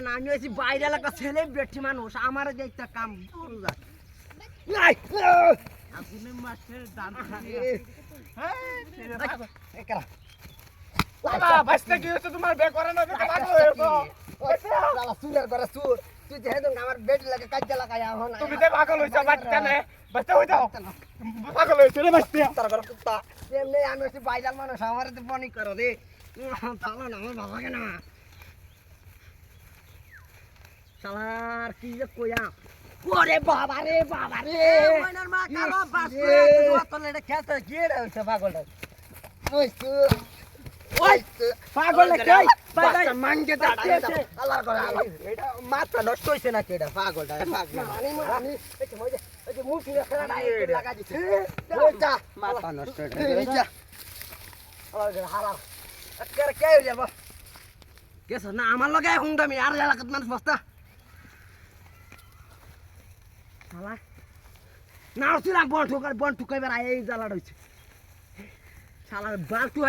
লাগে না, আমি হইছি বাইরে এলাকা সেলিব্রিটি মানুষ, আমার দেখতে কাম করু যা। আপনি মাছের দাম বাবা বাসতে কি হচ্ছে তোমার বে করে না বে পাগল হয়ে গেছো শালা চুলের ঘরে চুর, তুই যেহেতু আমার বেড লাগে কাজে লাগাই এখন তুমি যে পাগল হইছো বাচ্চা নে বাচ্চা হই যাও পাগল হইছো রে বাচ্চা তার ঘরে কুত্তা এমনি আমি হচ্ছে বাইরের মানুষ, আমার তো বনি করো রে তাহলে না আমার ভালো লাগে না। শালার কি যে কইয়া ওরে বাবা রে ময়নার মা কালো বাস করে তোলে এটা খেতে গিয়ে হইছে পাগলটা ওই ওই পাগলটা কই বাচ্চা মাঙ্গে যাচ্ছে আল্লাহর করে এটা মাথা নষ্ট হইছে নাকি এটা পাগলটা পাগল আমি এই যে মুখি রাখা লাগা দিছে ওইটা মাথা নষ্ট হইছে আল্লাহর করে হারাম আজকে কে হই যাব কেছ না আমার লগে হুংদামি আর এলাকাত মানুষ বস্তা শালা না উঠছিলাম বন ঠুকাইবার এই জ্বালাটা হইছে শালার বালটু হয়